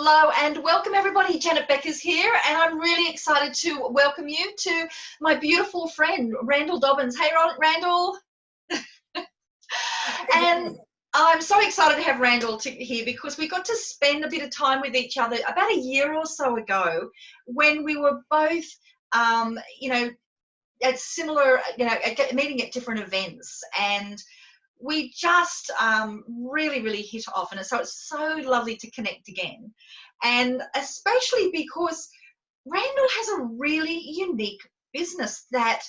Hello and welcome everybody. Janet Beckers here, and I'm really excited to welcome you to my beautiful friend, Randall Dobbins. Hey, Randall. And I'm so excited to have Randall here because we got to spend a bit of time with each other about a year or so ago when we were both, at similar, meeting at different events, and we just really hit off, and so it's so lovely to connect again, and especially because Randall has a really unique business that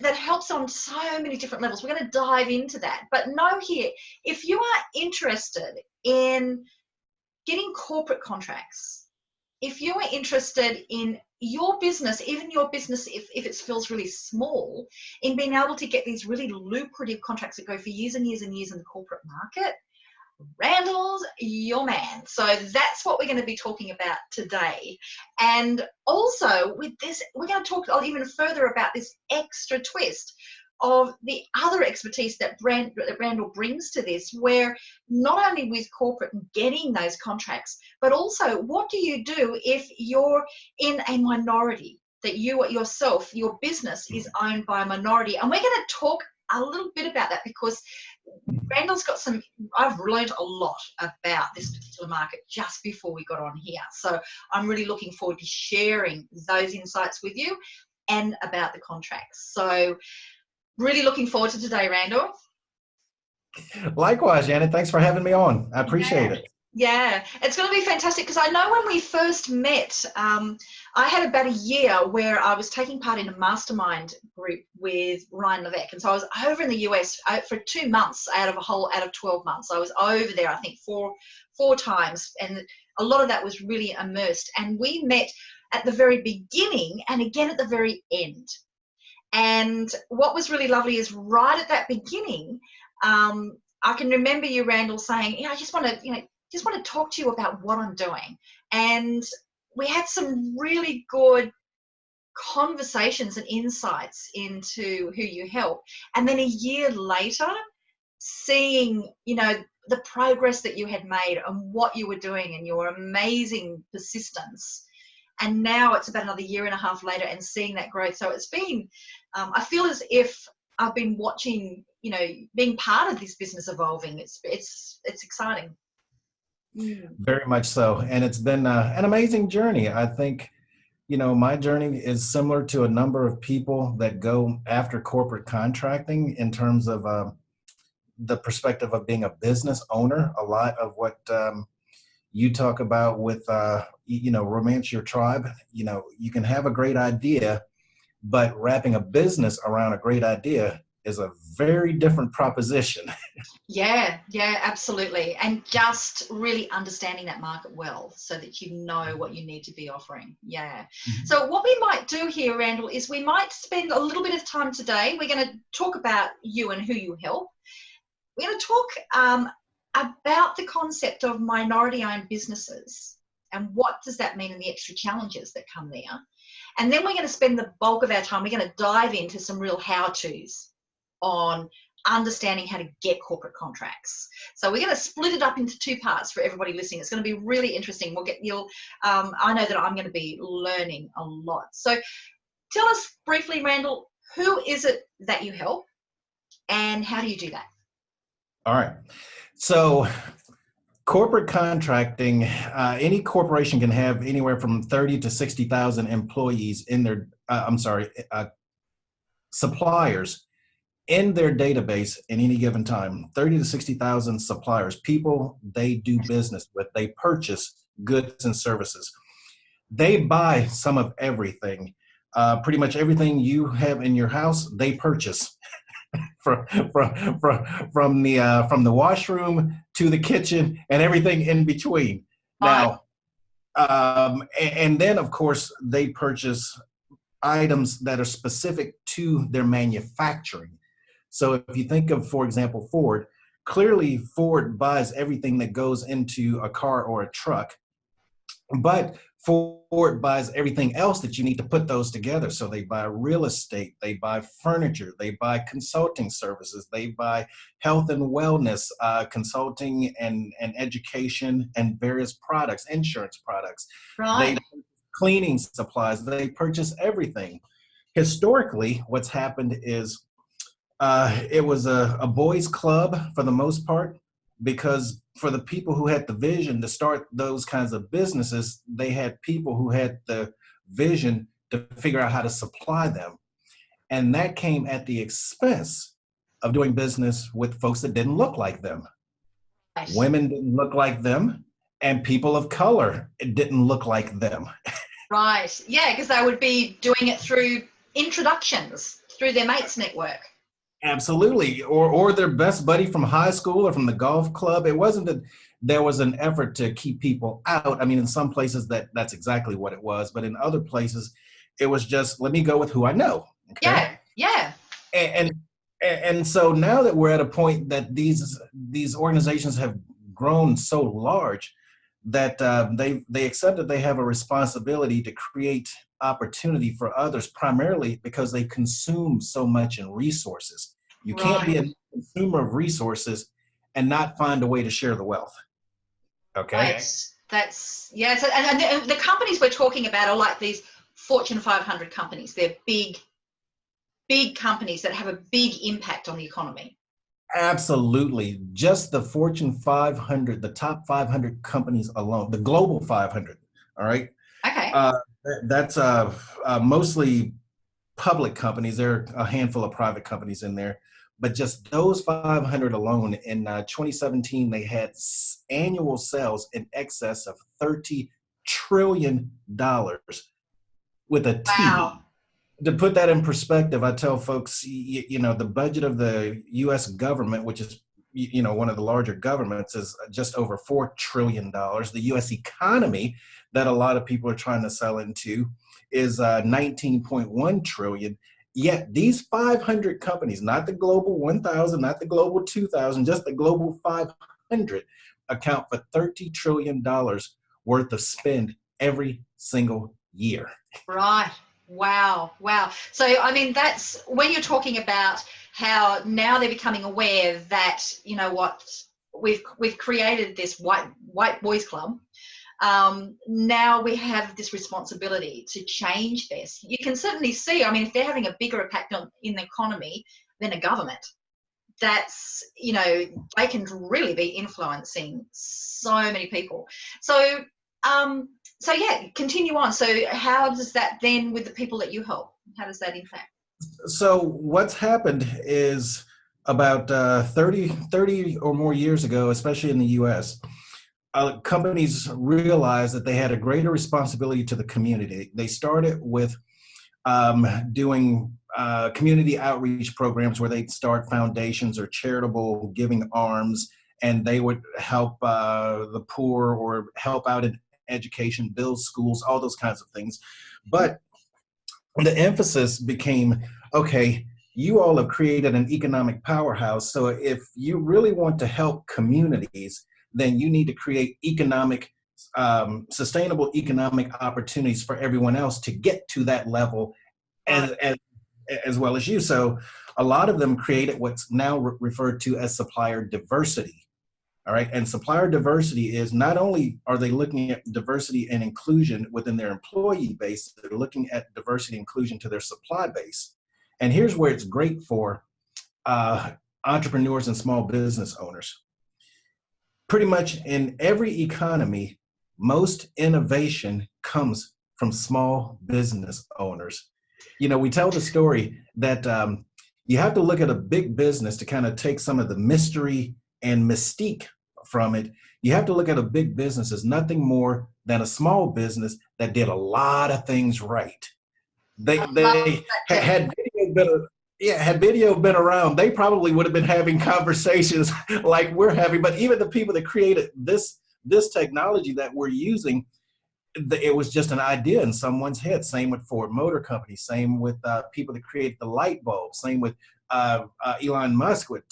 that helps on so many different levels. We're going to dive into that, but know here, if you are interested in getting corporate contracts, if you are interested in your business, even your business, if it feels really small, in being able to get these really lucrative contracts that go for years and years and years in the corporate market, Randall's your man. So that's what we're going to be talking about today. And also with this, we're going to talk even further about this extra twist of the other expertise that Randall brings to this, where not only with corporate and getting those contracts, but also what do you do if you're in a minority, that you yourself, your business is owned by a minority. And we're going to talk a little bit about that because Randall's got I've learned a lot about this particular market just before we got on here. So I'm really looking forward to sharing those insights with you and about the contracts. So really looking forward to today, Randall. Likewise, Janet. Thanks for having me on. I appreciate it. Yeah, it's going to be fantastic because I know when we first met, I had about a year where I was taking part in a mastermind group with Ryan Levesque, and so I was over in the US for 2 months out of 12 months. I was over there, I think, four times, and a lot of that was really immersed. And we met at the very beginning and again at the very end. And what was really lovely is right at that beginning, I can remember you, Randall, saying, I just want to talk to you about what I'm doing. And we had some really good conversations and insights into who you help. And then a year later, seeing, the progress that you had made and what you were doing and your amazing persistence. And now it's about another year and a half later and seeing that growth. So it's been, I feel as if I've been watching, being part of this business evolving. It's exciting. Very much so. And it's been an amazing journey. I think, my journey is similar to a number of people that go after corporate contracting in terms of the perspective of being a business owner. A lot of what you talk about with, romance your tribe, you can have a great idea, but wrapping a business around a great idea is a very different proposition. Yeah, absolutely. And just really understanding that market well so that you know what you need to be offering. Yeah. Mm-hmm. So what we might do here, Randall, is we might spend a little bit of time today. We're going to talk about you and who you help. We're going to talk about the concept of minority-owned businesses and what does that mean and the extra challenges that come there. And then we're going to spend the bulk of our time, we're going to dive into some real how-tos on understanding how to get corporate contracts. So we're going to split it up into 2 parts for everybody listening. It's going to be really interesting. I know that I'm going to be learning a lot. So tell us briefly, Randall, who is it that you help and how do you do that? All right. So corporate contracting, any corporation can have anywhere from 30 to 60,000 employees in their, suppliers in their database at any given time. 30 to 60,000 suppliers, people they do business with, they purchase goods and services. They buy some of everything. Pretty much everything you have in your house, they purchase. from the washroom to the kitchen and everything in between. Now, and then of course they purchase items that are specific to their manufacturing. So if you think of, for example, Ford, clearly Ford buys everything that goes into a car or a truck, but Ford buys everything else that you need to put those together. So they buy real estate, they buy furniture, they buy consulting services, they buy health and wellness, consulting and education and various products, insurance products. Right. They cleaning supplies, they purchase everything. Historically, what's happened is it was a boys' club for the most part, because for the people who had the vision to start those kinds of businesses, they had people who had the vision to figure out how to supply them. And that came at the expense of doing business with folks that didn't look like them. Right. Women didn't look like them, and people of color didn't look like them. Right. Yeah, because they would be doing it through introductions, through their mates network. Absolutely. Or their best buddy from high school or from the golf club. It wasn't that there was an effort to keep people out. I mean, in some places that's exactly what it was, but in other places it was just, let me go with who I know. Okay. Yeah. Yeah. And and so now that we're at a point that these organizations have grown so large that they accept that they have a responsibility to create opportunity for others, primarily because they consume so much in resources. You can't be Right. a consumer of resources and not find a way to share the wealth. Okay. Right. That's, yeah. So, and the companies we're talking about are like these Fortune 500 companies. They're big, big companies that have a big impact on the economy. Absolutely. Just the Fortune 500, the top 500 companies alone, the global 500. All right. Okay. That's mostly public companies. There are a handful of private companies in there, but just those 500 alone in 2017, they had annual sales in excess of $30 trillion with a T. Wow. To put that in perspective, I tell folks, the budget of the U.S. government, which is, one of the larger governments, is just over $4 trillion. The U.S. economy that a lot of people are trying to sell into is 19.1 trillion. Yet these 500 companies, not the global 1,000, not the global 2,000, just the global 500, account for $30 trillion worth of spend every single year. Right. Wow. Wow. So, I mean, that's when you're talking about how now they're becoming aware that, you know what, we've created this white boys club. Now we have this responsibility to change this. You can certainly see, I mean, if they're having a bigger impact in the economy than a government, that's, they can really be influencing so many people. So, so yeah, continue on. So how does that then, with the people that you help, how does that impact? So what's happened is about 30 or more years ago, especially in the US, companies realized that they had a greater responsibility to the community. They started with doing community outreach programs where they'd start foundations or charitable giving arms, and they would help the poor or help out in education, build schools, all those kinds of things. But the emphasis became, okay, you all have created an economic powerhouse. So if you really want to help communities, then you need to create sustainable economic opportunities for everyone else to get to that level as well as you. So a lot of them created what's now referred to as supplier diversity. All right. And supplier diversity is not only are they looking at diversity and inclusion within their employee base, they're looking at diversity and inclusion to their supply base. And here's where it's great for entrepreneurs and small business owners. Pretty much in every economy, most innovation comes from small business owners. We tell the story that you have to look at a big business to kind of take some of the mystery and mystique from it. You have to look at a big business as nothing more than a small business that did a lot of things right. They had video been around, they probably would have been having conversations like we're having. But even the people that created this technology that we're using, it was just an idea in someone's head. Same with Ford Motor Company, same with people that created the light bulb, same with Elon Musk with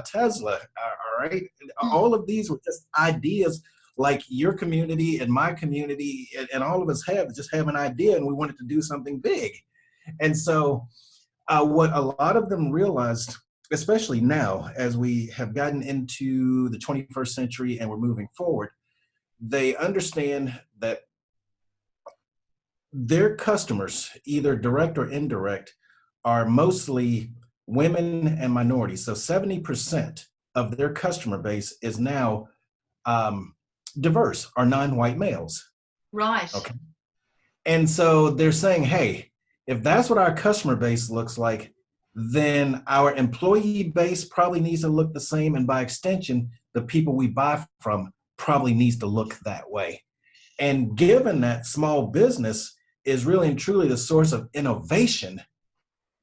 Tesla. All right. All of these were just ideas like your community and my community and all of us just have an idea and we wanted to do something big. And so what a lot of them realized, especially now as we have gotten into the 21st century and we're moving forward, they understand that their customers, either direct or indirect, are mostly women and minorities. So 70% of their customer base is now diverse, are non-white males. Right. Okay. And so they're saying, hey, if that's what our customer base looks like, then our employee base probably needs to look the same. And by extension, the people we buy from probably needs to look that way. And given that small business is really and truly the source of innovation,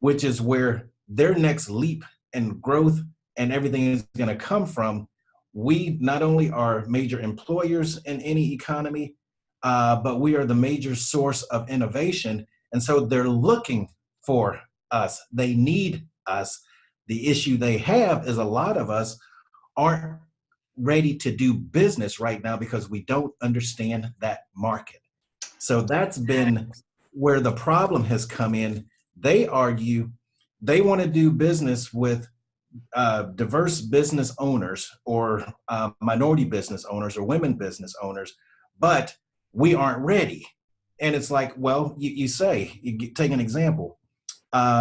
which is where their next leap and growth and everything is going to come from, we not only are major employers in any economy, but we are the major source of innovation. And so they're looking for us. They need us. The issue they have is a lot of us aren't ready to do business right now because we don't understand that market. So that's been where the problem has come in. They argue they want to do business with diverse business owners or minority business owners or women business owners, but we aren't ready. And it's like, well, you take an example.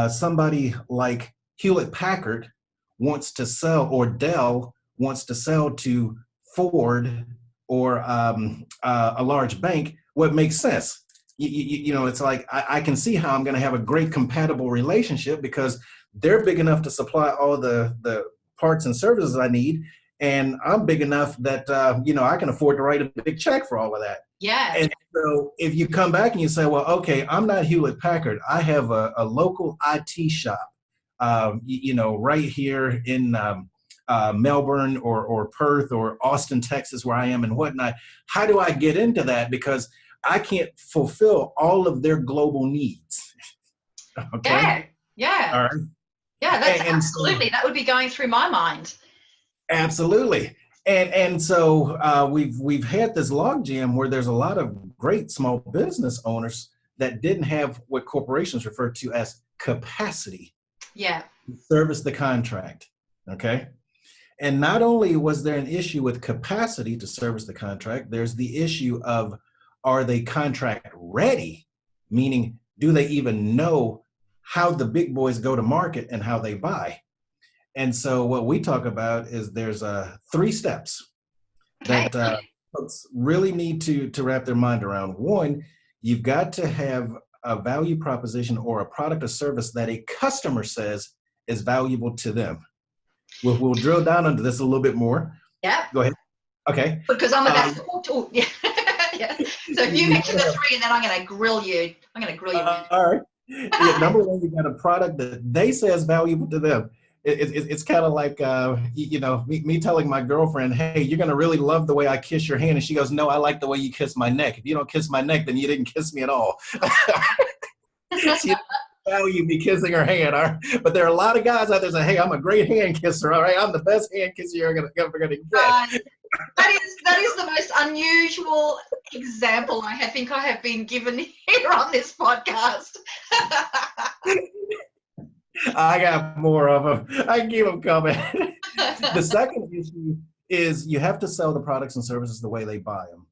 Somebody like Hewlett Packard wants to sell, or Dell wants to sell to Ford or a large bank. What makes sense? You know, it's like I can see how I'm going to have a great compatible relationship because they're big enough to supply all the parts and services I need, and I'm big enough that I can afford to write a big check for all of that. Yeah. And so if you come back and you say, well, okay, I'm not Hewlett Packard. I have a local IT shop, right here in Melbourne or Perth or Austin, Texas, where I am and whatnot. How do I get into that? Because I can't fulfill all of their global needs. Okay. Yeah. Yeah. All right. Yeah. That's absolutely. That would be going through my mind. Absolutely. And so we've had this logjam where there's a lot of great small business owners that didn't have what corporations refer to as capacity. Yeah. To service the contract. Okay. And not only was there an issue with capacity to service the contract, there's the issue of, are they contract ready? Meaning, do they even know how the big boys go to market and how they buy? And so what we talk about is there's 3 steps that folks really need to wrap their mind around. One, you've got to have a value proposition or a product or service that a customer says is valuable to them. We'll drill down into this a little bit more. Yeah. Go ahead. Okay. Because I'm about to yeah. Yeah. So if you mention the 3, and then I'm going to grill you. All right. Yeah, number 1, you got a product that they say is valuable to them. It's kind of like, me telling my girlfriend, hey, you're going to really love the way I kiss your hand. And she goes, no, I like the way you kiss my neck. If you don't kiss my neck, then you didn't kiss me at all. She doesn't value me kissing her hand. All right? But there are a lot of guys out there saying, hey, I'm a great hand kisser. All right, I'm the best hand kisser you're ever going to get. That is the most unusual example I think I have been given here on this podcast. I got more of them. I can keep them coming. The second issue is you have to sell the products and services the way they buy them.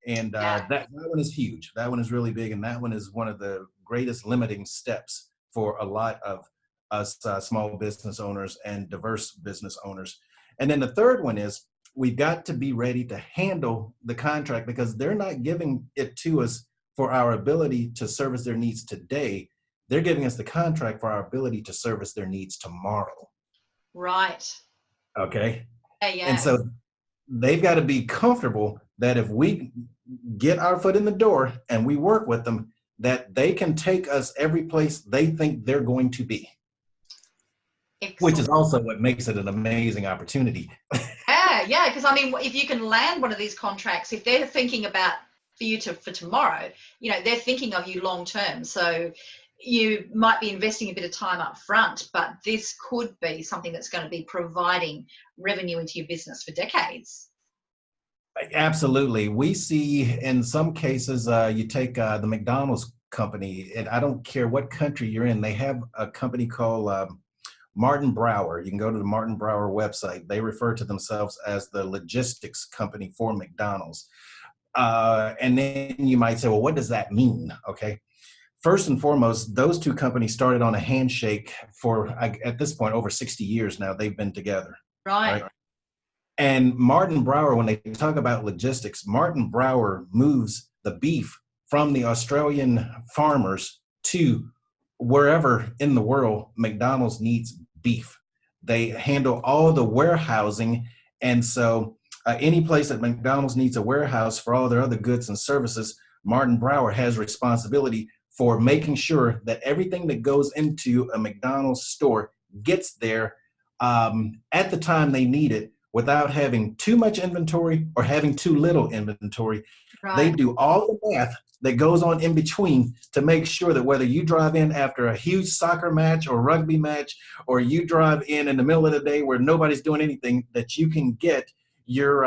And that one is huge. That one is really big. And that one is one of the greatest limiting steps for a lot of us small business owners and diverse business owners. And then the third one is we've got to be ready to handle the contract because they're not giving it to us for our ability to service their needs today. They're giving us the contract for our ability to service their needs tomorrow. Right. Okay. Yeah. And so they've got to be comfortable that if we get our foot in the door and we work with them, that they can take us every place they think they're going to be. Excellent. Which is also what makes it an amazing opportunity. Yeah. Because I mean, if you can land one of these contracts, if they're thinking about for tomorrow, they're thinking of you long term. So you might be investing a bit of time up front, but this could be something that's going to be providing revenue into your business for decades. Absolutely. We see in some cases, you take the McDonald's company, and I don't care what country you're in, they have a company called Martin Brower. You can go to the Martin Brower website. They refer to themselves as the logistics company for McDonald's. And then you might say, well, what does that mean? Okay. First and foremost, those two companies started on a handshake for, at this point, over 60 years now. They've been together. Right. Right. And Martin Brower, when they talk about logistics, Martin Brower moves the beef from the Australian farmers to wherever in the world McDonald's needs beef. They handle all the warehousing. And so any place that McDonald's needs a warehouse for all their other goods and services, Martin Brower has responsibility for making sure that everything that goes into a McDonald's store gets there at the time they need it, without having too much inventory or having too little inventory. Right. They do all the math that goes on in between to make sure that whether you drive in after a huge soccer match or rugby match, or you drive in the middle of the day where nobody's doing anything, that you can get your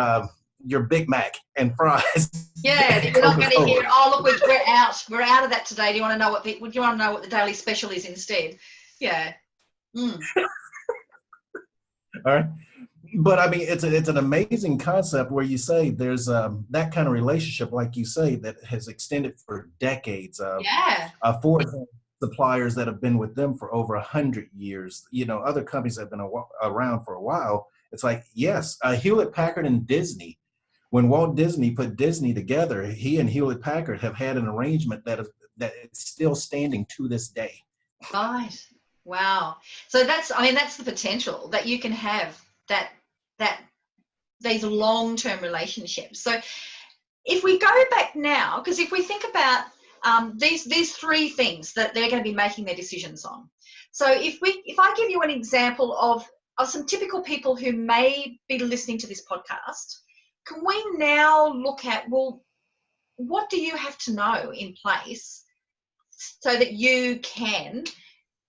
Big Mac and fries. Yeah, you're not going to hear, oh, look, we're out of that today. Do you want to know what the daily special is instead? Yeah. All right. But I mean, it's an amazing concept where you say there's that kind of relationship, like you say, that has extended for decades. For suppliers that have been with them for over 100 years, other companies that have been around for a while. It's like, yes, Hewlett Packard and Disney. When Walt Disney put Disney together, he and Hewlett Packard have had an arrangement that is still standing to this day. Right. Wow. So that's the potential that you can have, that these long-term relationships. So if we go back now, because if we think about these three things that they're going to be making their decisions on. So if I give you an example of some typical people who may be listening to this podcast, can we now look at, well, what do you have to know in place so that you can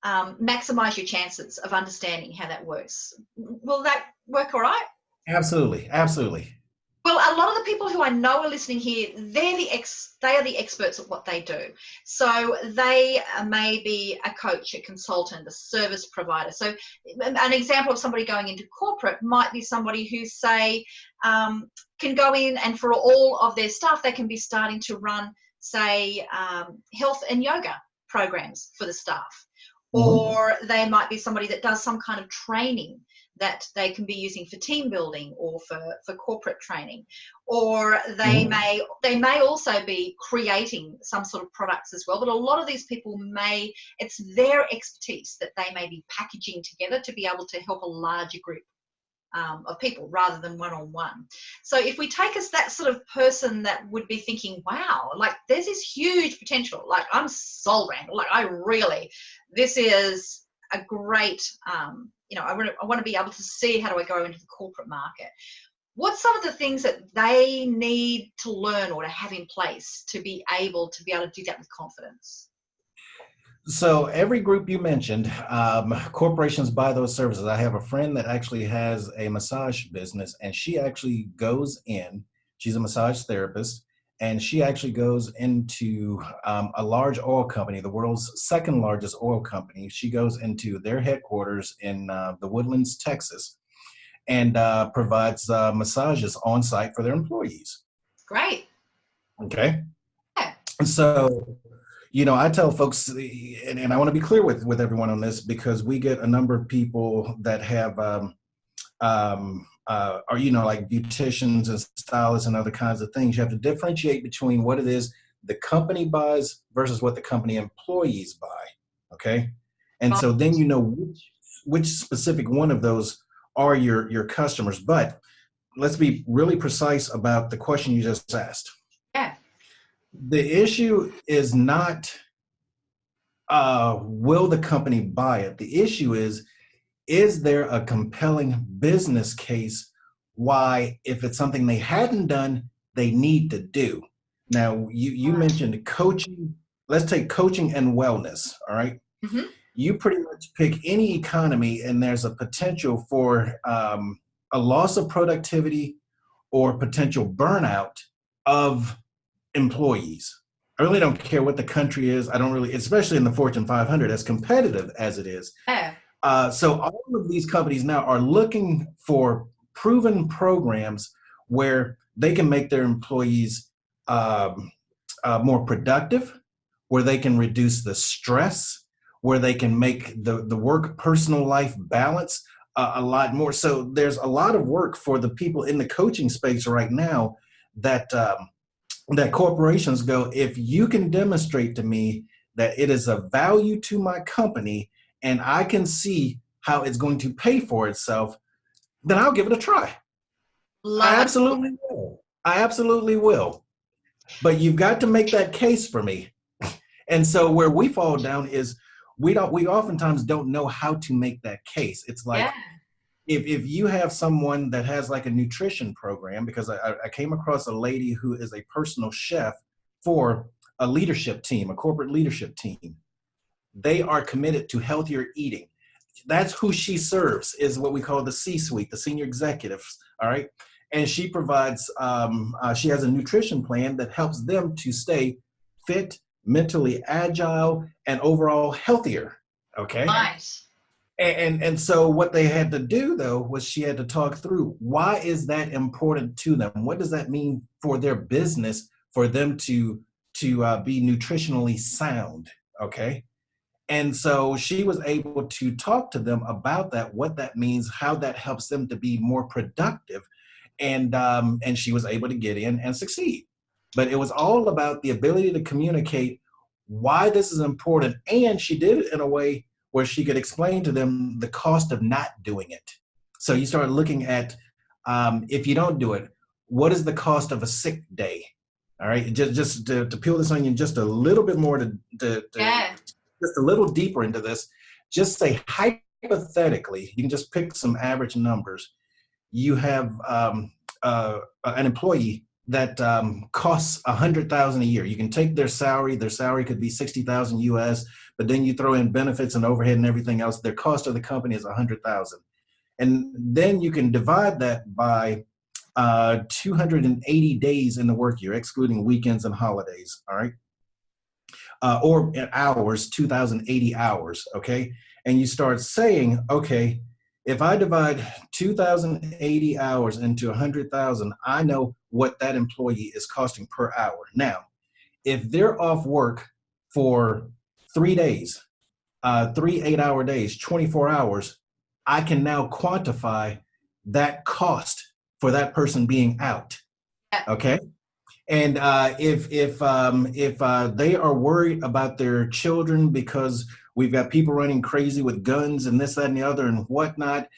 maximize your chances of understanding how that works? Will that work all right? Absolutely. Absolutely. Well, a lot of the people who I know are listening here, they are the experts at what they do. So they may be a coach, a consultant, a service provider. So an example of somebody going into corporate might be somebody who, say, can go in and for all of their staff, they can be starting to run, say, health and yoga programs for the staff. Or they might be somebody that does some kind of training that they can be using for team building or for corporate training. Or they may also be creating some sort of products as well. But a lot of these people it's their expertise that they may be packaging together to be able to help a larger group of people rather than one-on-one. So if we take us that sort of person that would be thinking, wow, like there's this huge potential, like I'm sold, Randall, like this is a great, I want to be able to see how do I go into the corporate market. What's some of the things that they need to learn or to have in place to be able to do that with confidence? So every group you mentioned, corporations buy those services. I have a friend that actually has a massage business, and she actually goes in, she's a massage therapist, and she actually goes into a large oil company, the world's second largest oil company. She goes into their headquarters in the Woodlands, Texas, and provides massages on site for their employees. Great. Okay. Yeah. So, I tell folks, and I want to be clear with everyone on this, because we get a number of people that have, like beauticians and stylists and other kinds of things. You have to differentiate between what it is the company buys versus what the company employees buy. Okay. And so then which specific one of those are your customers. But let's be really precise about the question you just asked. Yeah. The issue is not will the company buy it? The issue is there a compelling business case why, if it's something they hadn't done, they need to do? Now, you mentioned coaching. Let's take coaching and wellness, all right? Mm-hmm. You pretty much pick any economy, and there's a potential for a loss of productivity or potential burnout of employees. I really don't care what the country is. I don't really, especially in the Fortune 500, as competitive as it is. Yeah. So all of these companies now are looking for proven programs where they can make their employees more productive, where they can reduce the stress, where they can make the work personal life balance a lot more. So there's a lot of work for the people in the coaching space right now that that corporations go, if you can demonstrate to me that it is of value to my company and I can see how it's going to pay for itself, then I'll give it a try. Love it. I absolutely will. But you've got to make that case for me. And so where we fall down is we oftentimes don't know how to make that case. It's like, Yeah. if you have someone that has like a nutrition program, because I came across a lady who is a personal chef for a leadership team, a corporate leadership team. They are committed to healthier eating. That's who she serves, is what we call the C-suite, the senior executives. All right. And she provides, she has a nutrition plan that helps them to stay fit, mentally agile, and overall healthier. Okay. Nice. And so what they had to do, though, was she had to talk through, why is that important to them? What does that mean for their business, for them to be nutritionally sound? Okay. And so she was able to talk to them about that, what that means, how that helps them to be more productive. And she was able to get in and succeed. But it was all about the ability to communicate why this is important. And she did it in a way where she could explain to them the cost of not doing it. So you start looking at, if you don't do it, what is the cost of a sick day? All right, just to peel this onion just a little bit more, Yeah. just a little deeper into this, just say hypothetically, you can just pick some average numbers. You have an employee that costs $100,000 a year. You can take their salary. Their salary could be $60,000 US, but then you throw in benefits and overhead and everything else. Their cost of the company is $100,000, and then you can divide that by 280 days in the work year, excluding weekends and holidays. All right. Or hours, 2,080 hours, okay? And you start saying, okay, if I divide 2,080 hours into 100,000, I know what that employee is costing per hour. Now, if they're off work for 3 days, 3 8-hour days, 24 hours, I can now quantify that cost for that person being out, okay? And if they are worried about their children because we've got people running crazy with guns and this, that, and the other and whatnot,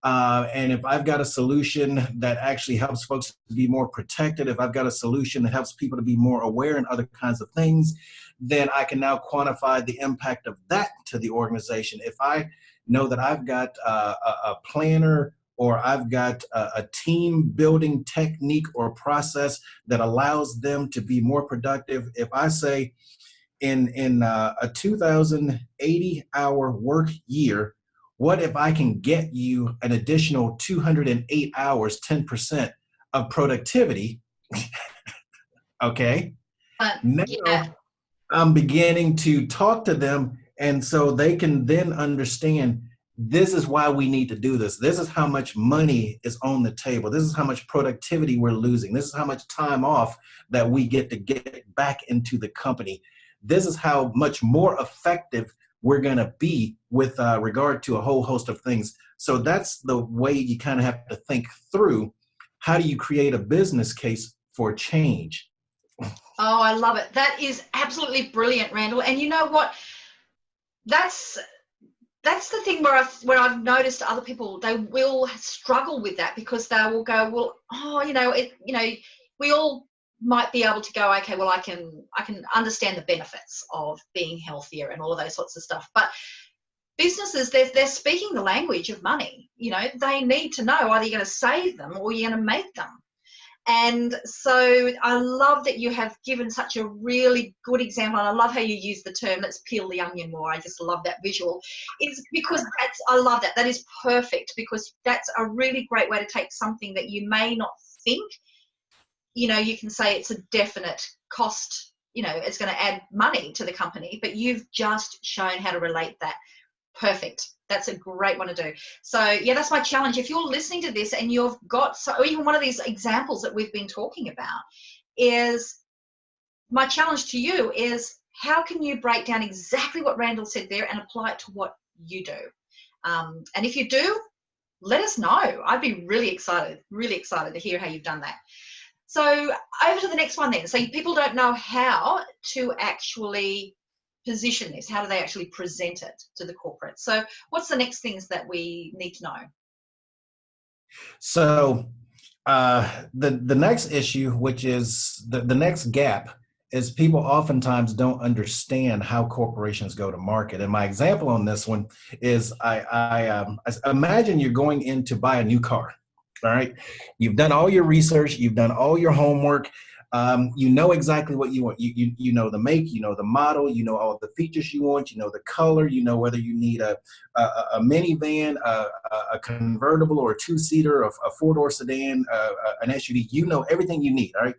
and if I've got a solution that actually helps folks to be more protected, if I've got a solution that helps people to be more aware and other kinds of things, then I can now quantify the impact of that to the organization. If I know that I've got a planner, or I've got a team building technique or process that allows them to be more productive. If I say in a 2,080 hour work year, what if I can get you an additional 208 hours, 10% of productivity? Okay. Now I'm beginning to talk to them, and so they can then understand, this is why we need to do this. This is how much money is on the table. This is how much productivity we're losing. This is how much time off that we get to get back into the company. This is how much more effective we're going to be with regard to a whole host of things. So that's the way you kind of have to think through, how do you create a business case for change? Oh, I love it. That is absolutely brilliant, Randall. And you know what? That's the thing where I've noticed other people, they will struggle with that, because they will go, well, we all might be able to go, okay, well, I can understand the benefits of being healthier and all of those sorts of stuff. But businesses, they're speaking the language of money. They need to know, either you're going to save them or you're going to make them. And so I love that you have given such a really good example. And I love how you use the term, let's peel the onion more. I just love that visual. It's because I love that. That is perfect, because that's a really great way to take something that you may not think you can say it's a definite cost, it's going to add money to the company, but you've just shown how to relate that. Perfect. That's a great one to do. So yeah, that's my challenge. If you're listening to this and you've got, or even one of these examples that we've been talking about, is my challenge to you is, how can you break down exactly what Randall said there and apply it to what you do? And if you do, let us know. I'd be really excited to hear how you've done that. So over to the next one then. So people don't know how to actually position this. How do they actually present it to the corporate? So what's the next things that we need to know? So the next issue, which is the next gap, is people oftentimes don't understand how corporations go to market. And my example on this one is I imagine you're going in to buy a new car. All right. You've done all your research. You've done all your homework. You know exactly what you want. You know the make, you know the model, you know all the features you want, you know the color, you know whether you need a minivan, a convertible, or a two-seater, a four-door sedan, an SUV. You know everything you need. All right.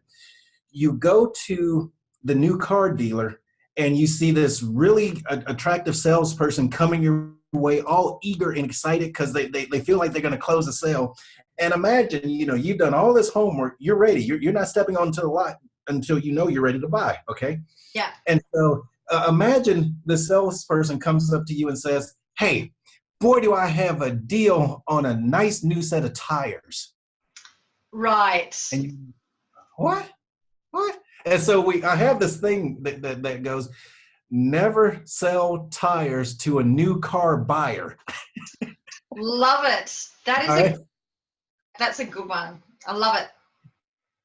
You go to the new car dealer and you see this really attractive salesperson coming your way, all eager and excited because they feel like they're going to close a sale. And imagine, you've done all this homework, you're ready. You're not stepping onto the lot until you know you're ready to buy, okay? Yeah. And so imagine the salesperson comes up to you and says, hey, boy, do I have a deal on a nice new set of tires. Right. And you, what? And so I have this thing that goes, never sell tires to a new car buyer. Love it. That's a good one. I love it.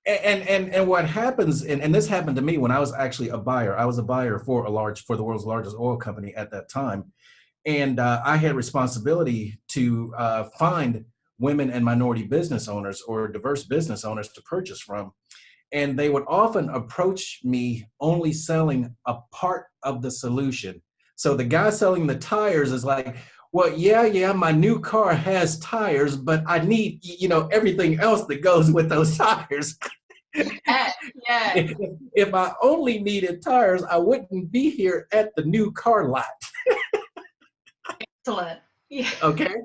And what happens, and this happened to me when I was actually a buyer. I was a buyer for the world's largest oil company at that time. And I had responsibility to find women and minority business owners or diverse business owners to purchase from. And they would often approach me only selling a part of the solution. So the guy selling the tires is like, well, yeah, my new car has tires, but I need, everything else that goes with those tires. Yeah. If I only needed tires, I wouldn't be here at the new car lot. Excellent. Yeah. Okay.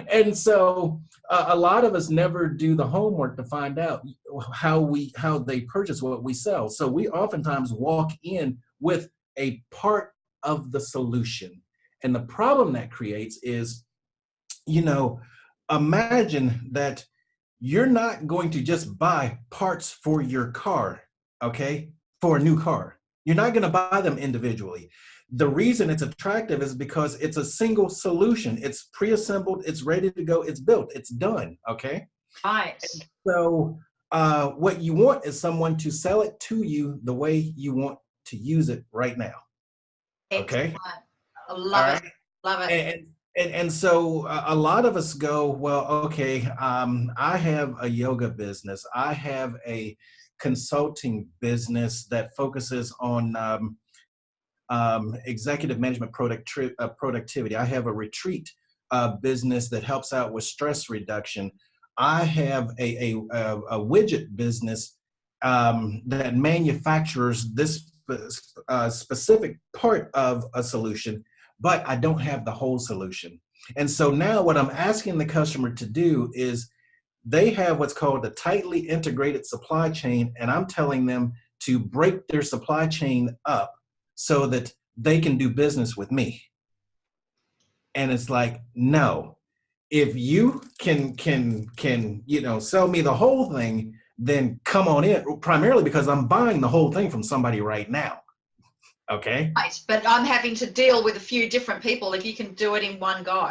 And so a lot of us never do the homework to find out how they purchase what we sell. So we oftentimes walk in with a part of the solution. And the problem that creates is, imagine that you're not going to just buy parts for your car, okay, for a new car. You're not going to buy them individually. The reason it's attractive is because it's a single solution. It's pre-assembled, it's ready to go, it's built, it's done, okay? Right. So what you want is someone to sell it to you the way you want to use it right now, okay? Excellent. I love it. Love it. And so a lot of us go, well, okay, I have a yoga business. I have a consulting business that focuses on executive management productivity. I have a retreat business that helps out with stress reduction. I have a widget business that manufactures this specific part of a solution, but I don't have the whole solution. And so now what I'm asking the customer to do is they have what's called a tightly integrated supply chain, and I'm telling them to break their supply chain up so that they can do business with me. And it's like, no, if you can sell me the whole thing, then come on in, primarily because I'm buying the whole thing from somebody right now. Okay. Right, but I'm having to deal with a few different people if you can do it in one go.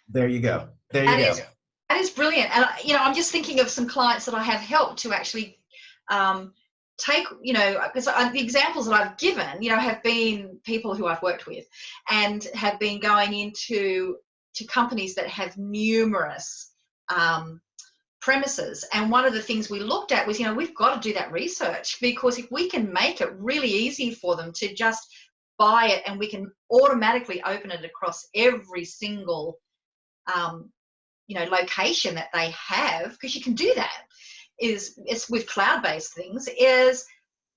There you go. That is brilliant. And, I'm just thinking of some clients that I have helped to actually take, because the examples that I've given, have been people who I've worked with and have been going into companies that have numerous premises. And one of the things we looked at was, we've got to do that research, because if we can make it really easy for them to just buy it and we can automatically open it across every single location that they have, because you can do that. is with cloud-based things, is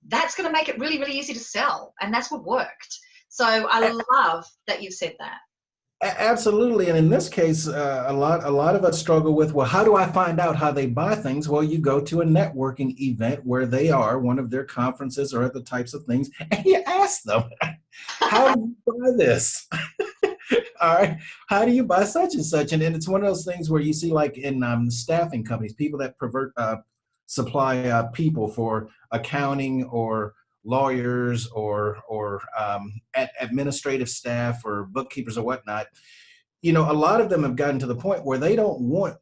that's going to make it really, really easy to sell. And that's what worked. So I love that you've said that. Absolutely. And in this case, a lot of us struggle with, well, how do I find out how they buy things? Well, you go to a networking event where they are, one of their conferences or other types of things, and you ask them, how do you buy this? All right. How do you buy such and such? And it's one of those things where you see, like in staffing companies, people that supply people for accounting or lawyers or administrative staff or bookkeepers or whatnot. You know, a lot of them have gotten to the point where they don't want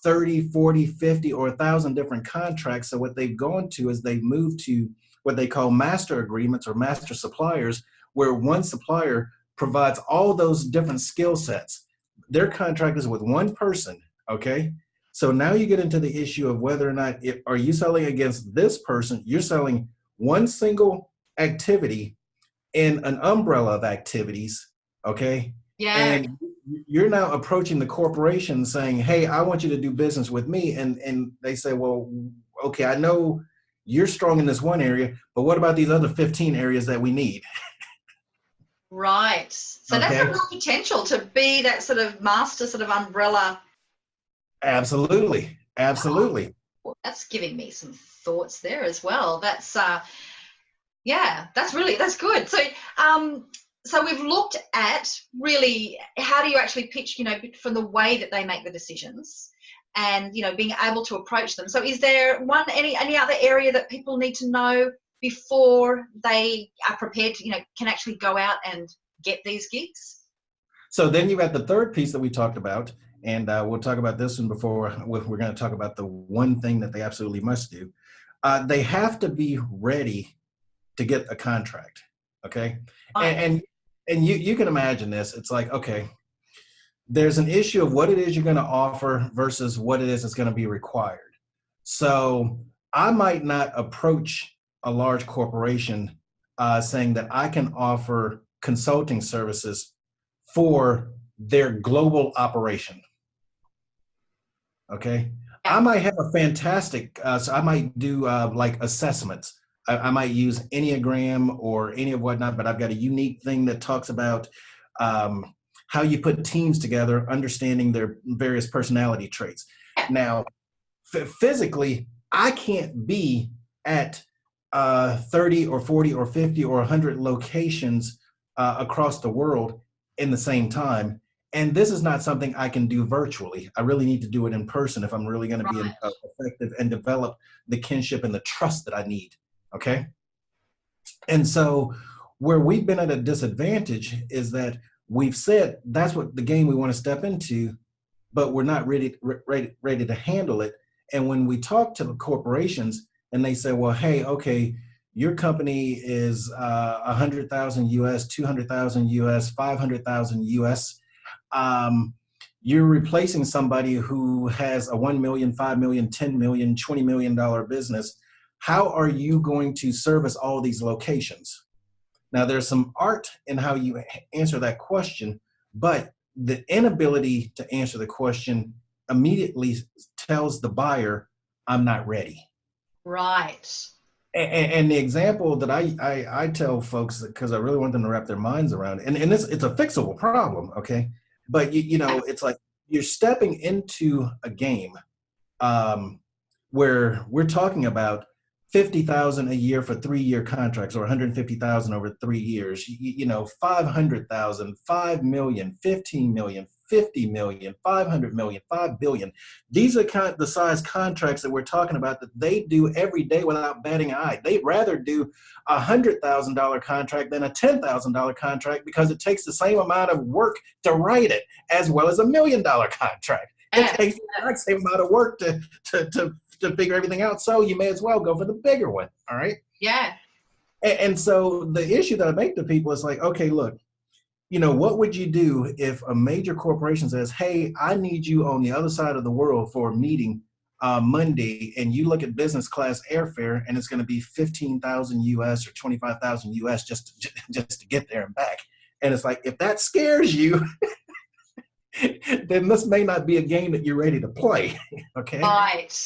30, 40, 50, or 1,000 different contracts. So what they've gone to is they've moved to what they call master agreements or master suppliers, where one supplier provides all those different skill sets. Their contract is with one person, okay? So now you get into the issue of whether or not, are you selling against this person? You're selling one single activity in an umbrella of activities, okay? Yeah. And you're now approaching the corporation saying, hey, I want you to do business with me. And they say, well, okay, I know you're strong in this one area, but what about these other 15 areas that we need? Right. So okay. That's a real potential to be that sort of master sort of umbrella. Absolutely. Absolutely. Oh, that's giving me some thoughts there as well. That's yeah, that's good. So so we've looked at really how do you actually pitch, you know, from the way that they make the decisions and, you know, being able to approach them. So is there any other area that people need to know before they are prepared to, you know, can actually go out and get these gigs? So then you got the third piece that we talked about, and we'll talk about this one before we're going to talk about the one thing that they absolutely must do. They have to be ready to get a contract, okay? And you can imagine this. It's like, okay, there's an issue of what it is you're going to offer versus what it is that's going to be required. So I might not approach a large corporation saying that I can offer consulting services for their global operation. Okay. I might have a fantastic, so I might do like assessments. I might use Enneagram or any of whatnot, but I've got a unique thing that talks about how you put teams together, understanding their various personality traits. Now, physically, I can't be at 30 or 40 or 50 or 100 locations across the world in the same time. And this is not something I can do virtually. I really need to do it in person if I'm really going to be effective and develop the kinship and the trust that I need. Okay. And so where we've been at a disadvantage is that we've said that's what the game we want to step into, but we're not ready to handle it. And when we talk to the corporations and they say, well, hey, okay, your company is 100,000 US, 200,000 US, 500,000 US. You're replacing somebody who has a 1 million, 5 million, 10 million, $20 million business. How are you going to service all these locations? Now, there's some art in how you answer that question, but the inability to answer the question immediately tells the buyer, I'm not ready. Right. And the example that I tell folks, because I really want them to wrap their minds around it, and it's a fixable problem, okay? But, you know, it's like you're stepping into a game where we're talking about 50,000 a year for 3-year contracts, or 150,000 over 3 years, you know, 500,000, 5 million, 15 million, 50 million, 500 million, 5 billion. These are the size contracts that we're talking about that they do every day without batting an eye. They'd rather do a $100,000 contract than a $10,000 contract because it takes the same amount of work to write it as well as $1 million contract. It takes the exact same amount of work to figure everything out. So you may as well go for the bigger one. All right. Yeah. And so the issue that I make to people is like, okay, look, you know, what would you do if a major corporation says, hey, I need you on the other side of the world for a meeting Monday, and you look at business class airfare and it's going to be 15,000 US or 25,000 US just to get there and back. And it's like, if that scares you, then this may not be a game that you're ready to play. Okay. Right.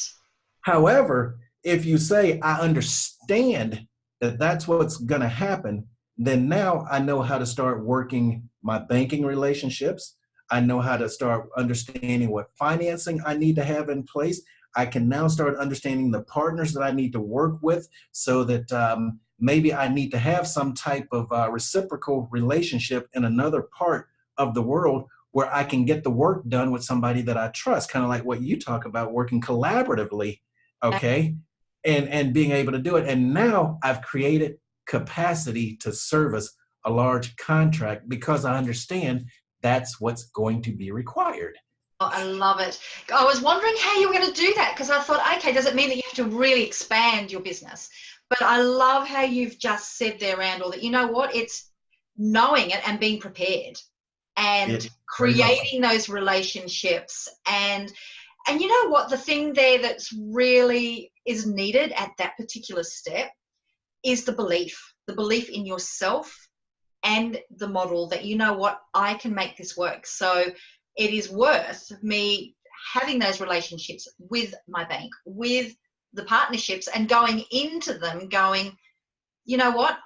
However, if you say, I understand that that's what's going to happen, then now I know how to start working my banking relationships. I know how to start understanding what financing I need to have in place. I can now start understanding the partners that I need to work with so that maybe I need to have some type of reciprocal relationship in another part of the world where I can get the work done with somebody that I trust, kind of like what you talk about, working collaboratively, okay, and being able to do it. And now I've created capacity to service a large contract because I understand that's what's going to be required. Oh, I love it. I was wondering how you were going to do that, because I thought, okay, does it mean that you have to really expand your business? But I love how you've just said there, Randall, that you know what, it's knowing it and being prepared and It very much so. creating those relationships. And you know what, the thing there that's really is needed at that particular step is the belief in yourself and the model that, you know what, I can make this work. So it is worth me having those relationships with my bank, with the partnerships, and going into them going, you know what,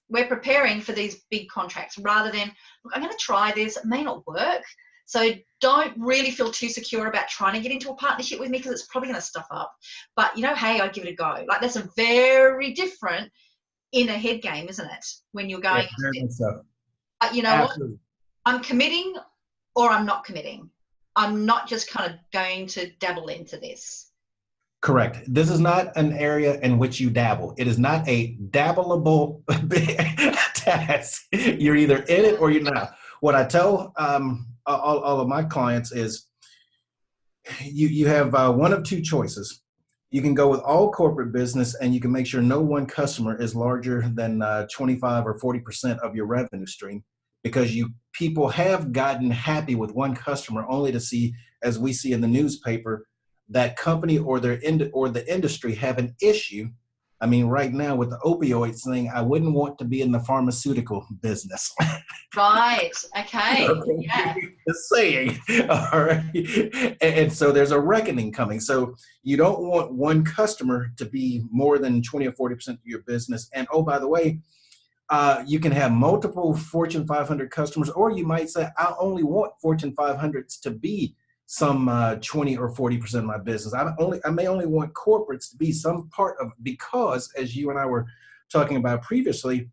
we're preparing for these big contracts, rather than, look, I'm going to try this, it may not work. So don't really feel too secure about trying to get into a partnership with me, because it's probably going to stuff up. But, you know, hey, I'd give it a go. Like, that's a very different inner head game, isn't it? When you're going Yeah, into very this. much so. But you know what? Absolutely. I'm committing or I'm not committing. I'm not just kind of going to dabble into this. Correct. This is not an area in which you dabble. It is not a dabbleable task. You're either in it or you're not. What I tell all of my clients is you have one of two choices. You can go with all corporate business and you can make sure no one customer is larger than 25 or 40% of your revenue stream, because people have gotten happy with one customer only to see, as we see in the newspaper, that company or the industry have an issue. I mean, right now with the opioids thing, I wouldn't want to be in the pharmaceutical business. Right. Okay. Okay, Yeah. just saying. All right. And so there's a reckoning coming. So you don't want one customer to be more than 20 or 40% of your business. And oh, by the way, you can have multiple Fortune 500 customers, or you might say, I only want Fortune 500s to be some 20 or 40% of my business. I may only want corporates to be some part of, because as you and I were talking about previously,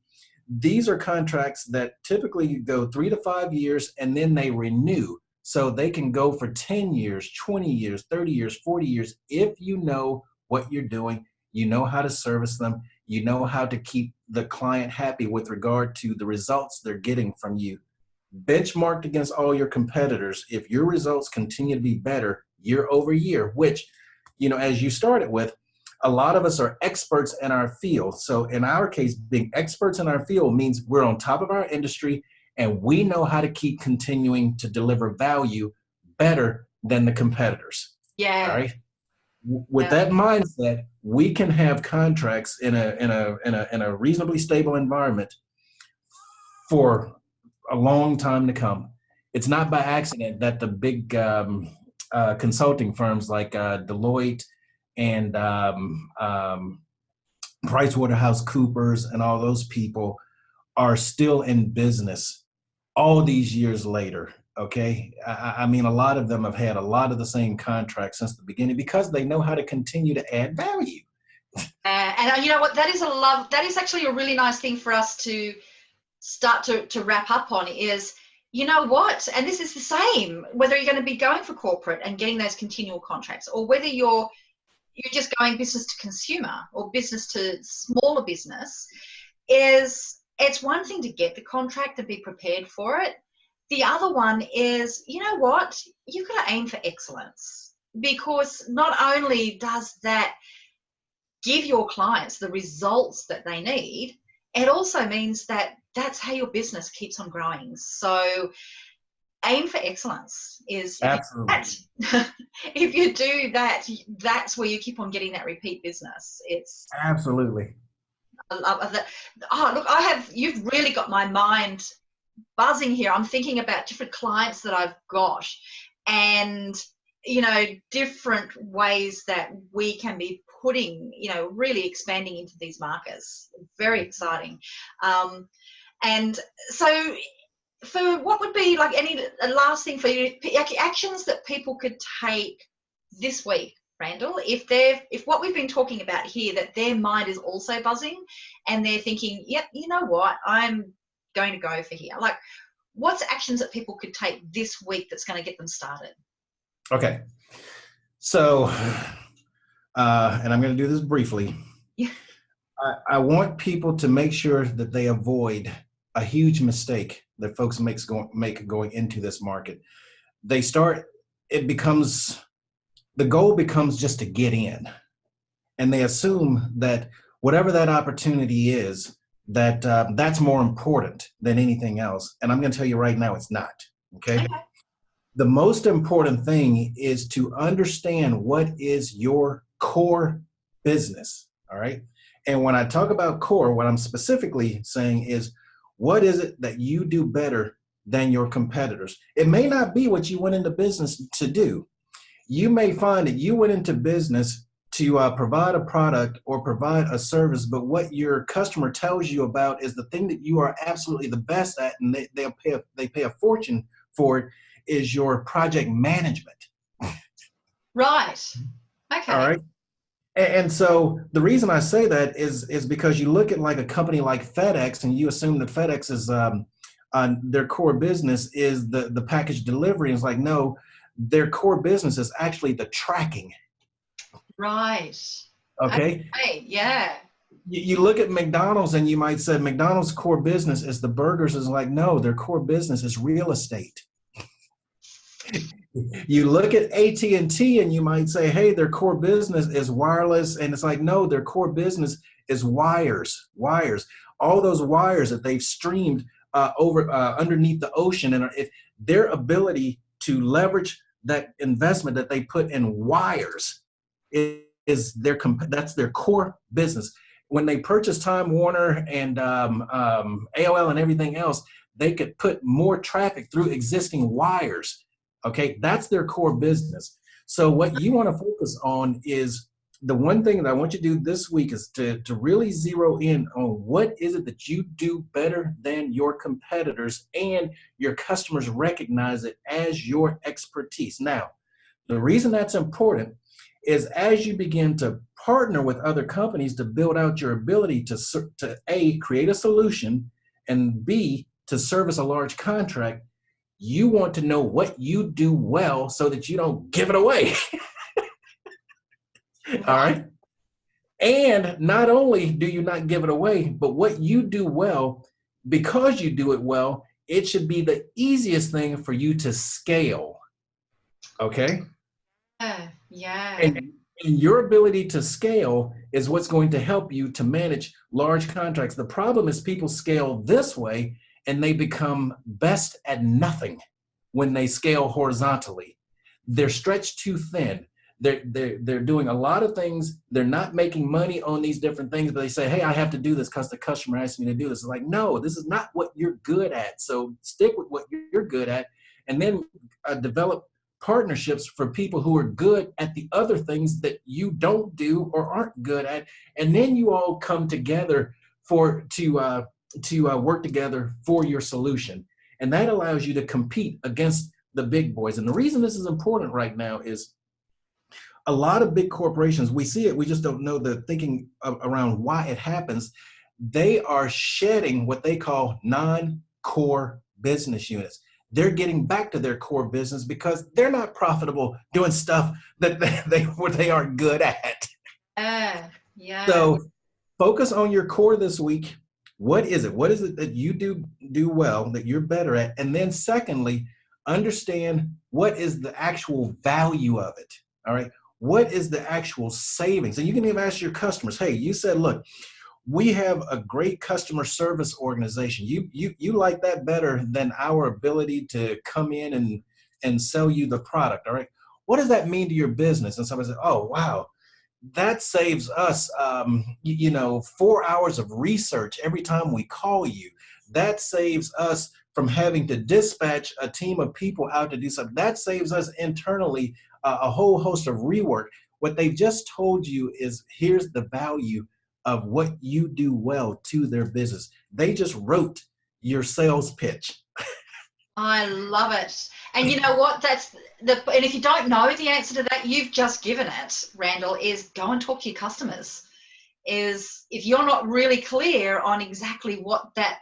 these are contracts that typically go 3 to 5 years and then they renew. So they can go for 10 years, 20 years, 30 years, 40 years. If you know what you're doing, you know how to service them, you know how to keep the client happy with regard to the results they're getting from you. Benchmarked against all your competitors, if your results continue to be better year over year, which, as you started with, a lot of us are experts in our field. So in our case, being experts in our field means we're on top of our industry and we know how to keep continuing to deliver value better than the competitors. All Yeah. right. With Yeah. that mindset, we can have contracts in a reasonably stable environment for a long time to come. It's not by accident that the big consulting firms like Deloitte and PricewaterhouseCoopers and all those people are still in business all these years later. Okay. I mean, a lot of them have had a lot of the same contracts since the beginning because they know how to continue to add value. And you know what? That is actually a really nice thing for us to start to wrap up on is, you know what? And this is the same, whether you're going to be going for corporate and getting those continual contracts, or whether you're just going business to consumer or business to smaller business, is it's one thing to get the contract and be prepared for it. The other one is, you know what? You've got to aim for excellence, because not only does that give your clients the results that they need, it also means that that's how your business keeps on growing. So aim for excellence is, Absolutely. if you do that, that's where you keep on getting that repeat business. It's Absolutely. I love that. Oh, look, you've really got my mind buzzing here. I'm thinking about different clients that I've got, and different ways that we can be putting, really expanding into these markets. Very exciting. And so for what would be like a last thing for you, actions that people could take this week, Randall, if what we've been talking about here, that their mind is also buzzing and they're thinking, yep, you know what, I'm going to go for here. Like, what's actions that people could take this week that's going to get them started? Okay. So, and I'm going to do this briefly. Yeah. I want people to make sure that they avoid a huge mistake that folks make going into this market. The goal becomes just to get in. And they assume that whatever that opportunity is, that's more important than anything else. And I'm going to tell you right now, it's not. Okay. The most important thing is to understand what is your core business. All right. And when I talk about core, what I'm specifically saying is, what is it that you do better than your competitors? It may not be what you went into business to do. You may find that you went into business to provide a product or provide a service, but what your customer tells you about is the thing that you are absolutely the best at, and they pay a fortune for it, is your project management. Right. Okay. All right. And so the reason I say that is because you look at like a company like FedEx and you assume that FedEx is their core business is the package delivery. And it's like, no, their core business is actually the tracking. Right. Okay. Yeah. You look at McDonald's and you might say McDonald's core business is the burgers. Is like, no, their core business is real estate. You look at AT&T and you might say, hey, their core business is wireless. And it's like, no, their core business is wires. All those wires that they've streamed over underneath the ocean. And their ability to leverage that investment that they put in wires that's their core business. When they purchased Time Warner and AOL and everything else, they could put more traffic through existing wires. Okay, that's their core business. So what you want to focus on is the one thing that I want you to do this week is to really zero in on what is it that you do better than your competitors, and your customers recognize it as your expertise. Now, the reason that's important is as you begin to partner with other companies to build out your ability to A, create a solution, and B, to service a large contract, you want to know what you do well so that you don't give it away. All right. And not only do you not give it away, but what you do well, because you do it well, it should be the easiest thing for you to scale. Okay. Yeah. And your ability to scale is what's going to help you to manage large contracts. The problem is people scale this way and they become best at nothing when they scale horizontally. They're stretched too thin. They're doing a lot of things. They're not making money on these different things, but they say, hey, I have to do this because the customer asked me to do this. It's like, no, this is not what you're good at. So stick with what you're good at, and then develop partnerships for people who are good at the other things that you don't do or aren't good at. And then you all come together to work together for your solution. And that allows you to compete against the big boys. And the reason this is important right now is a lot of big corporations, we see it, we just don't know the thinking around why it happens. They are shedding what they call non-core business units. They're getting back to their core business because they're not profitable doing stuff that they aren't good at. Yeah. So focus on your core this week. What is it? What is it that you do well, that you're better at? And then secondly, understand what is the actual value of it. All right. What is the actual savings? And you can even ask your customers, hey, you said, look, we have a great customer service organization. You like that better than our ability to come in and sell you the product. All right. What does that mean to your business? And somebody said, oh, wow, that saves us, 4 hours of research every time we call you. That saves us from having to dispatch a team of people out to do something. That saves us internally a whole host of rework. What they just told you is here's the value of what you do well to their business. They just wrote your sales pitch. I love it. And you know what? And if you don't know the answer to that, you've just given it, Randall, is go and talk to your customers. Is if you're not really clear on exactly what that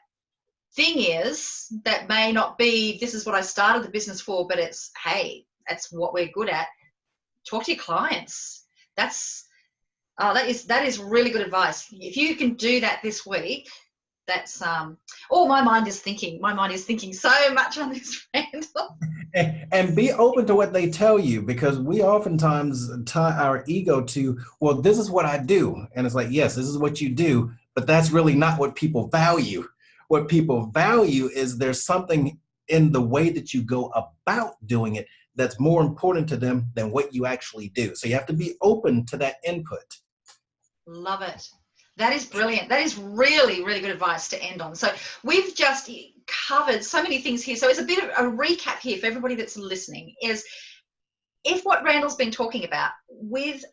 thing is, that may not be, this is what I started the business for, but it's, hey, that's what we're good at. Talk to your clients. That is really good advice. If you can do that this week, that's my mind is thinking so much on this, Randall. And be open to what they tell you, because we oftentimes tie our ego to, well, this is what I do. And it's like, yes, this is what you do, but that's really not what people value. What people value is there's something in the way that you go about doing it that's more important to them than what you actually do. So you have to be open to that input. Love it. That is brilliant. That is really, really good advice to end on. So we've just covered so many things here. So it's a bit of a recap here for everybody that's listening, is if what Randall's been talking about with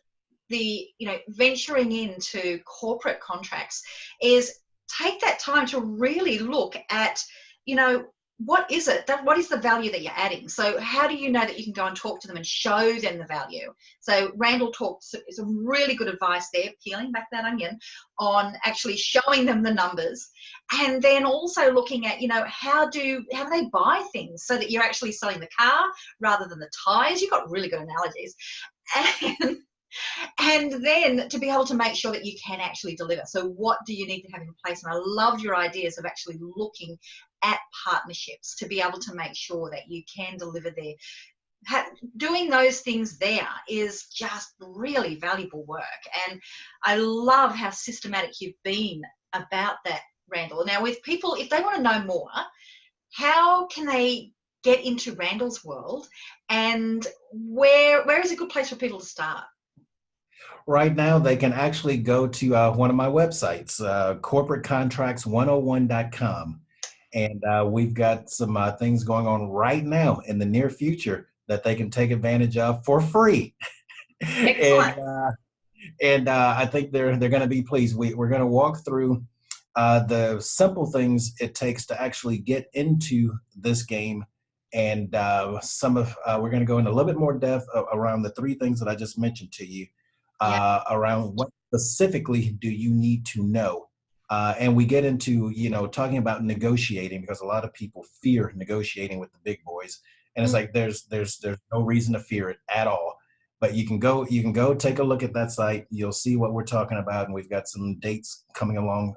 the, venturing into corporate contracts is take that time to really look at, what is it? What is the value that you're adding? So how do you know that you can go and talk to them and show them the value? So Randall talks some really good advice there, peeling back that onion, on actually showing them the numbers, and then also looking at, how do they buy things so that you're actually selling the car rather than the tires. You've got really good analogies. And then to be able to make sure that you can actually deliver. So what do you need to have in place? And I loved your ideas of actually looking at partnerships to be able to make sure that you can deliver there. Doing those things there is just really valuable work. And I love how systematic you've been about that, Randall. Now, with people, if they want to know more, how can they get into Randall's world, and where is a good place for people to start? Right now, they can actually go to one of my websites, corporatecontracts101.com. And we've got some things going on right now in the near future that they can take advantage of for free. Excellent. and I think they're going to be pleased. We're going to walk through the simple things it takes to actually get into this game. And we're going to go into a little bit more depth around the three things that I just mentioned to you. Around what specifically do you need to know, and we get into talking about negotiating, because a lot of people fear negotiating with the big boys, and it's like there's no reason to fear it at all. But you can go take a look at that site. You'll see what we're talking about, and we've got some dates coming along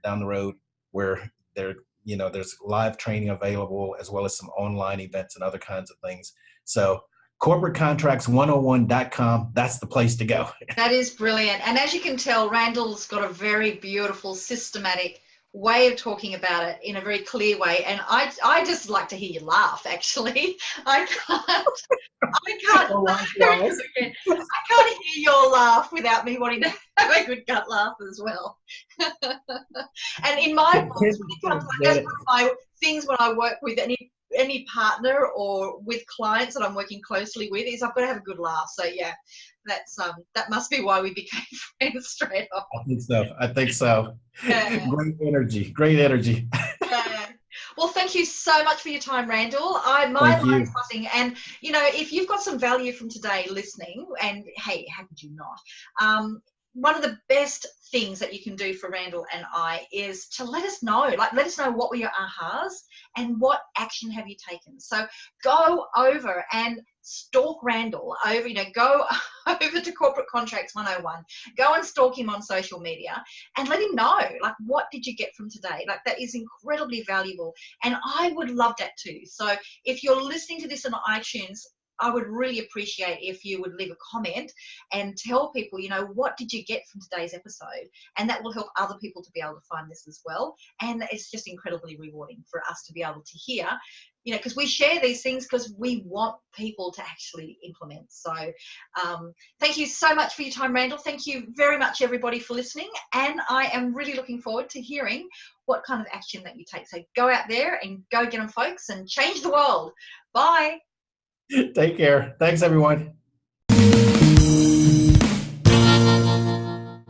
down the road where there's live training available, as well as some online events and other kinds of things. So corporatecontracts101.com, that's the place to go. That is brilliant. And as you can tell, Randall's got a very beautiful, systematic way of talking about it in a very clear way. And I just like to hear you laugh, actually. I can't hear your laugh without me wanting to have a good gut laugh as well. And in my box, when it comes that's one of my things when I work with any partner or with clients that I'm working closely with, is I've got to have a good laugh. So yeah, that's that must be why we became friends straight off. I think so. Yeah. Great energy. Yeah. Well, thank you so much for your time, Randall. My mind is buzzing, and if you've got some value from today listening, and hey, how could you not? One of the best things that you can do for Randall and I is to let us know what were your ahas and what action have you taken. So go over and stalk Randall go over to Corporate Contracts 101, go and stalk him on social media and let him know, what did you get from today? That is incredibly valuable. And I would love that too. So if you're listening to this on iTunes, I would really appreciate if you would leave a comment and tell people, what did you get from today's episode? And that will help other people to be able to find this as well. And it's just incredibly rewarding for us to be able to hear, because we share these things because we want people to actually implement. So thank you so much for your time, Randall. Thank you very much, everybody, for listening. And I am really looking forward to hearing what kind of action that you take. So go out there and go get them, folks, and change the world. Bye. Take care. Thanks, everyone.